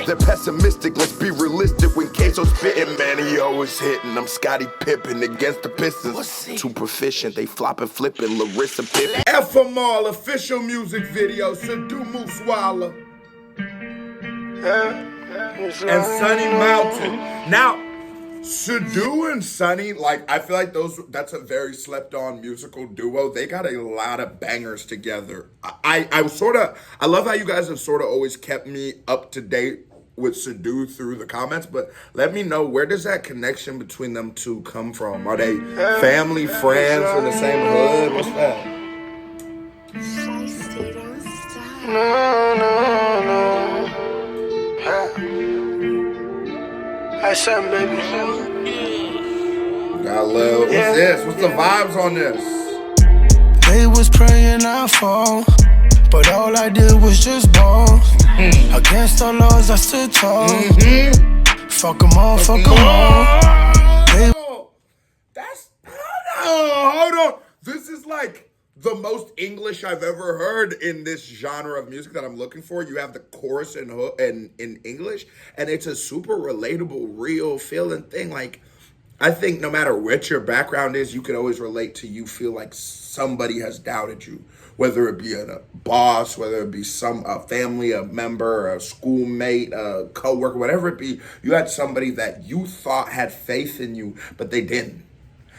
They're pessimistic, let's be realistic. When Queso's spitting, man, he always hitting. I'm Scottie Pippen against the Pistons. Too proficient, they flopping, flipping, Larissa Pippen. FMR official music video, Sidhu Moosewala and Sonny Malton. Now, Sidhu and Sonny, like, I feel like that's a very slept on musical duo. They got a lot of bangers together. I love how you guys have sort of always kept me up to date with Sidhu through the comments, but let me know, where does that connection between them two come from? Are they family, friends, in the same hood? What's that? No. That's something, baby. Got a little, what's this? What's the vibes on this? They was praying I fall, but all I did was just ball. Against all laws, I stood tall. Fuck them all, fuck them all. Hold on. This is like the most English I've ever heard in this genre of music that I'm looking for. You have the chorus in English, and it's a super relatable, real feeling thing. Like, I think no matter what your background is, you can always relate to, you feel like somebody has doubted you. Whether it be a boss, whether it be a family, a member, a schoolmate, a coworker, whatever it be, you had somebody that you thought had faith in you, but they didn't.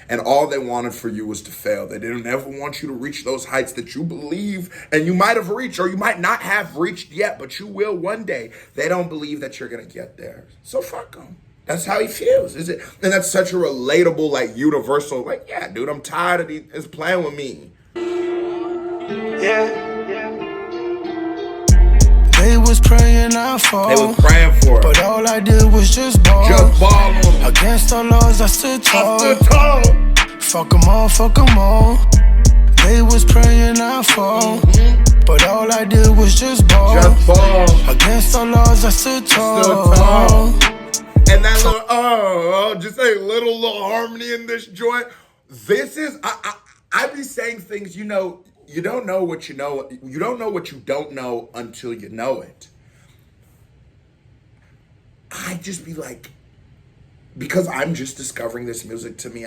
And all they wanted for you was to fail. They didn't ever want you to reach those heights that you believe and you might have reached, or you might not have reached yet, but you will one day. They don't believe that you're going to get there. So fuck them. That's how he feels, is it? And that's such a relatable, like, universal, like, yeah, dude, I'm tired of he's playing with me. Yeah. They was praying I fall. They was praying for it. But all I did was just ball. Just ball on them. Against all laws, I stood tall. Fuck them all. They was praying I fall. But all I did was just ball. Just ball. Against all laws, I stood tall. And that little, just a little harmony in this joint. This is, I be saying things, you don't know what you know. You don't know what you don't know until you know it. I just be like, because I'm just discovering this music, to me,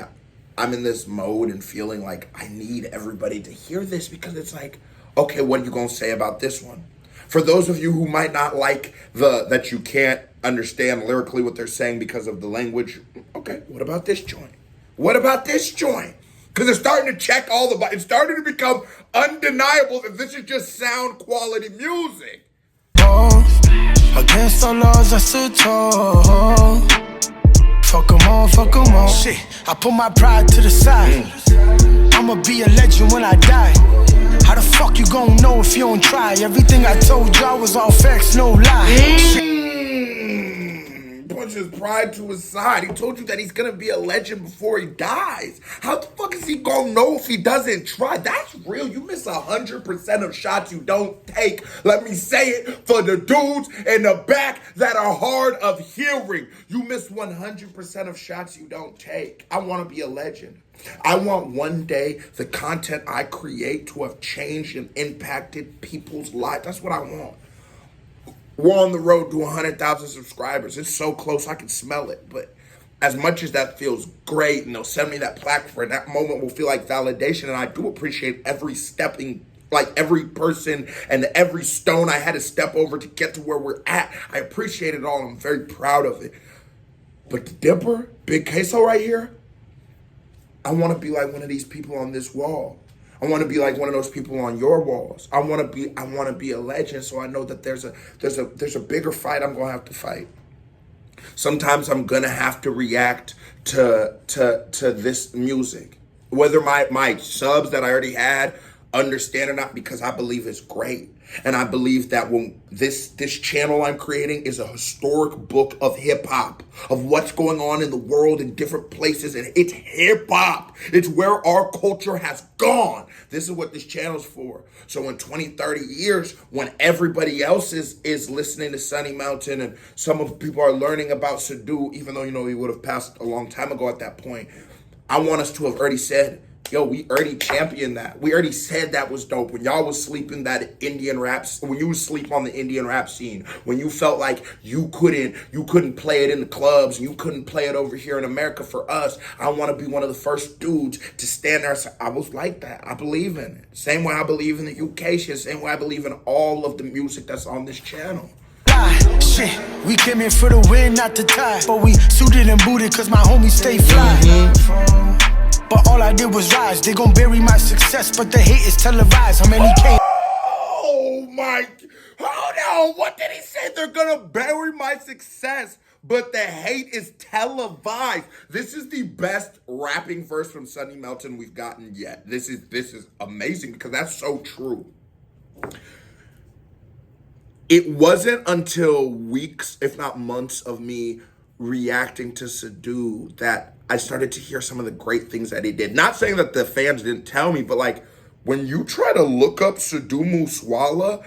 I'm in this mode and feeling like I need everybody to hear this, because it's like, okay, what are you going to say about this one? For those of you who might not like that you can't understand lyrically what they're saying because of the language, okay, what about this joint? What about this joint? Because it's starting to check all the, it's starting to become undeniable that this is just sound quality music. Against all laws, I stood tall. Fuck them all. Shit, I put my pride to the side. I'ma be a legend when I die. How the fuck you gon' know if you don't try? Everything I told y'all was all facts, no lie. Puts his pride to his side. He told you that he's gonna be a legend before he dies. How the fuck is he gonna know if he doesn't try? That's real. You miss 100% of shots you don't take. Let me say it for the dudes in the back that are hard of hearing. You miss 100% of shots you don't take. I want to be a legend. I want one day the content I create to have changed and impacted people's lives. That's what I want. We're on the road to 100,000 subscribers. It's so close, I can smell it. But as much as that feels great, and they'll send me that plaque for it, that moment will feel like validation. And I do appreciate every person and every stone I had to step over to get to where we're at. I appreciate it all. I'm very proud of it. But the Dipper, Big Queso right here, I want to be like one of these people on this wall. I want to be like one of those people on your walls. I want to be a legend, so I know that there's a bigger fight I'm gonna have to fight. Sometimes I'm gonna have to react to this music, whether my subs that I already had understand or not, because I believe it's great. And I believe that when this channel I'm creating is a historic book of hip-hop, of what's going on in the world in different places, and it's hip-hop. It's where our culture has gone. This is what this channel's for. So in 20, 30 years, when everybody else is listening to Sonny Malton, and some of the people are learning about Sidhu, even though, he would have passed a long time ago at that point, I want us to have already said, yo, we already championed that. We already said that was dope. When y'all was sleeping that Indian rap, when you was sleep on the Indian rap scene, when you felt like you couldn't play it in the clubs, and you couldn't play it over here in America for us, I want to be one of the first dudes to stand there. I was like that. I believe in it. Same way I believe in the UK shit. Same way I believe in all of the music that's on this channel. Shit, we came in for the win, not the tie. But we suited and booted cause my homies stay fly. But all I did was rise. They gon' bury my success, but the hate is televised. How many came? Oh my, hold on. What did he say? They're gonna bury my success, but the hate is televised. This is the best rapping verse from Sonny Malton we've gotten yet. This is amazing because that's so true. It wasn't until weeks, if not months, of me reacting to Sidhu that I started to hear some of the great things that he did. Not saying that the fans didn't tell me, but like when you try to look up Sidhu Moosewala,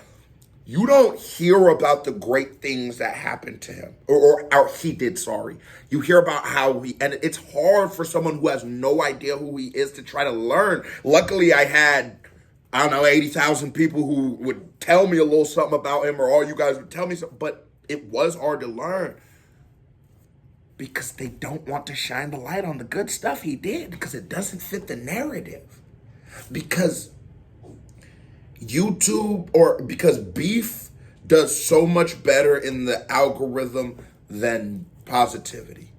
you don't hear about the great things that happened to him, or he did, sorry. You hear about how and it's hard for someone who has no idea who he is to try to learn. Luckily, I had, I don't know, 80,000 people who would tell me a little something about him, or all you guys would tell me something, but it was hard to learn because they don't want to shine the light on the good stuff he did because it doesn't fit the narrative. Because YouTube, or because beef does so much better in the algorithm than positivity.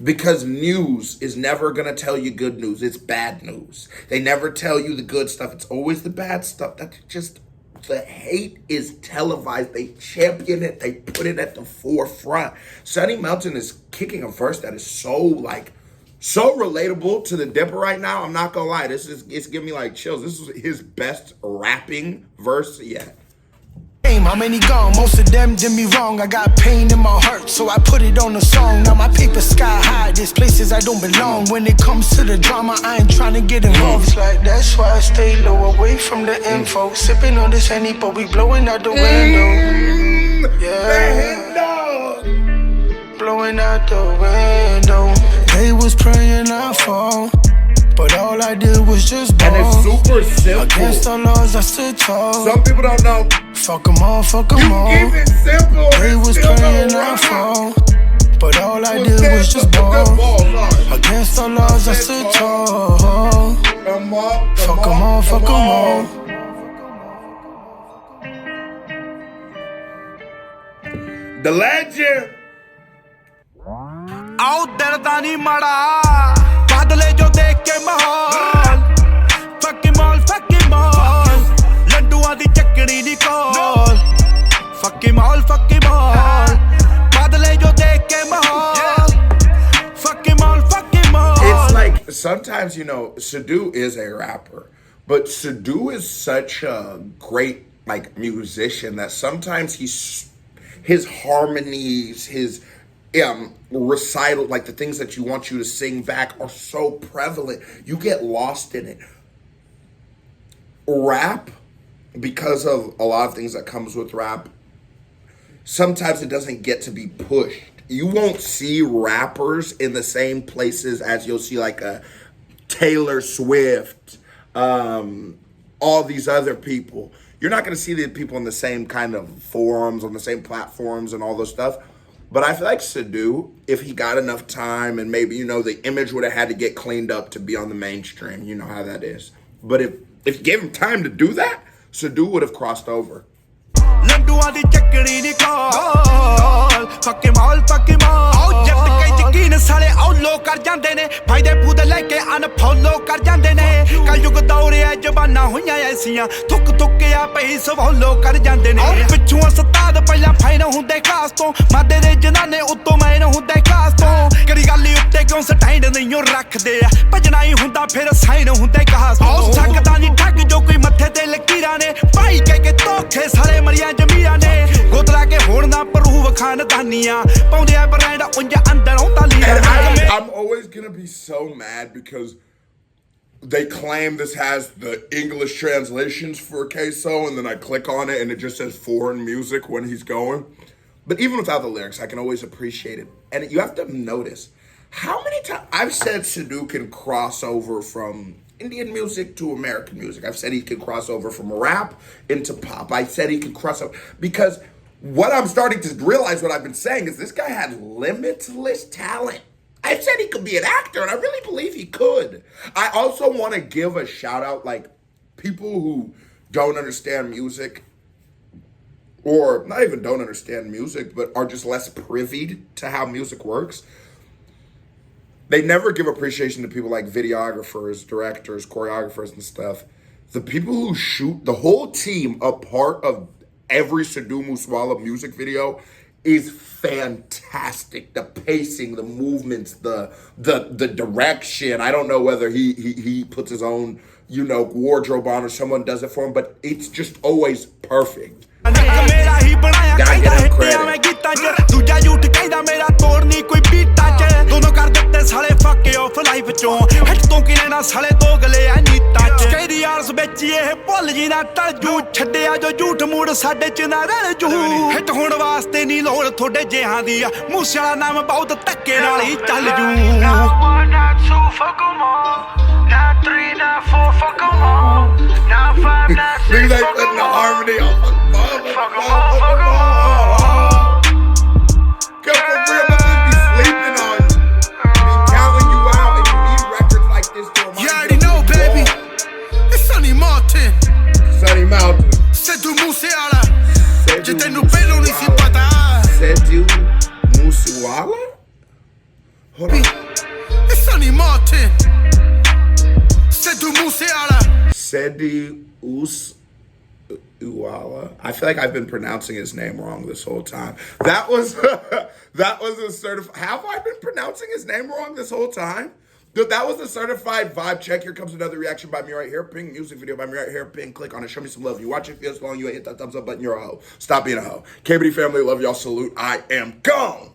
Because news is never going to tell you good news. It's bad news. They never tell you the good stuff. It's always the bad stuff. That's just, the hate is televised. They champion it. They put it at the forefront. Sonny Malton is kicking a verse that is so relatable to the Dipper right now. I'm not going to lie. It's giving me like chills. This is his best rapping verse yet. How many gone? Most of them did me wrong. I got pain in my heart, so I put it on a song. Now my paper sky high. There's places I don't belong. When it comes to the drama, I ain't trying to get involved. It's like that's why I stay low, away from the info. Sipping on this Henny, but we blowing out the window. Yeah, blowing out the window. They was praying I fall, but all I did was just ball. And it's super simple. Against the laws I stood tall. Some people don't know. Fuck them all, fuck them all. You keep it simple. They was praying I fall, but all I did was just ball. Against the laws I stood tall. Fuck them all, fuck them all. The legend. आओ डरदा नहीं मड़ा बादले जो देख के माहौल फकी mall लड्डुआं दी चकड़ी दी कॉल फकी मॉल बादले जो देख के माहौल फकी mall It's like sometimes, you know, Sidhu is a rapper, but Sidhu is such a great like musician that sometimes his harmonies, his recital, like the things that you want you to sing back are so prevalent. You get lost in it. Rap, because of a lot of things that comes with rap, sometimes it doesn't get to be pushed. You won't see rappers in the same places as you'll see like a Taylor Swift, all these other people. You're not going to see the people in the same kind of forums, on the same platforms and all this stuff. But I feel like Sidhu, if he got enough time and maybe, you know, the image would have had to get cleaned up to be on the mainstream. You know how that is. But if you gave him time to do that, Sidhu would have crossed over. लड्डुआं दी चकड़ी दी कॉल फकी मॉल आओ जट के यकीन साले आओ लो कर जांदे ने फायदे फूदे लेके अनफॉलो कर जांदे ने कलयुग दौरे ऐ जबाना होइयां ऐसियां थुक थुक के आ पई सवालो कर जांदे ने पिछुआ सताद पहला फाइन हुंदे खास तो मादे दे जनाने उत्तों मैन हुंदे खास तो करी गाली उत्ते क्यों सटाइंड नहीं रखदे भजना ही हुंदा फिर साइन हुंदे खास तो सकदा नहीं ठग जो कोई मत्थे ते लकीरां ने भाई के धोखे साले मरिया जमीरा ने गोदला के होण ना प्रूव खानदानियां पाउंदे आ ब्रांड उंज अंदर होंदा leader I'm always gonna be so mad because they claim this has the English translations for queso, and then I click on it and it just says foreign music when he's going. But even without the lyrics, I can always appreciate it. And you have to notice How many times I've said Sidhu can cross over from Indian music to American music. I've said he can cross over from rap into pop. I said he can cross over because what I'm starting to realize, what I've been saying, is this guy had limitless talent. I said he could be an actor, and I really believe he could. I also want to give a shout out, like, people who don't understand music, or not even don't understand music, but are just less privy to how music works. They never give appreciation to people like videographers, directors, choreographers, and stuff. The people who shoot, the whole team, a part of every Sidhu Moosewala music video is fantastic. The pacing, the movements, the direction. I don't know whether he puts his own, wardrobe on or someone does it for him, but it's just always perfect. Gotta give him credit. ਦੋਨੋਂ ਕਰ ਦਿੱਤੇ ਸਾਲੇ ਫੱਕੇ of life ਚੋਂ hit ਤੋਂ ਕੀ ਲੈਣਾ ਸਾਲੇ ਦੋਗਲੇ ਆ ਨੀਤਾਂ ਚ ਕੈਰੀ ਯਾਰਸ ਵਿੱਚ ਇਹ ਭੁੱਲ ਜੀ ਨਾ ਟਲ ਜੂ ਛੱਡਿਆ ਜੋ ਝੂਠ ਮੂੜ ਸਾਡੇ ਚ ਨਾ ਰਲ ਜੂ ਹਿੱਟ ਹੋਣ ਵਾਸਤੇ ਨਹੀਂ ਲੋੜ ਤੁਹਾਡੇ ਜਿਹਾਂ ਦੀ ਆ ਮੂਸੇ ਵਾਲਾ ਨਾਮ ਬਹੁਤ ਧੱਕੇ ਨਾਲ ਹੀ ਚੱਲ ਜੂ Niggas ain't putting the harmony on. Fuck 'em all. Come for real, motherfuckers be sleeping on you. Be counting you out, and you need records like this to remind you already know, baby. It's Sonny Malton. Sonny Malton. Sidhu Moosewala. Je tenu pelo ni si pata. Sidhu Moosewala? Hold on. It's Sonny Malton. Sidhu Moosewala. Sidhu Moosewala. I feel like I've been pronouncing his name wrong this whole time. That was a certified. Have I been pronouncing his name wrong this whole time? Dude, that was a certified vibe check. Here comes another reaction by me right here. Ping, music video by me right here. Ping, click on it. Show me some love. You watch it, feels long. You hit that thumbs up button. You're a hoe. Stop being a hoe. KBD family, love y'all. Salute. I am gone.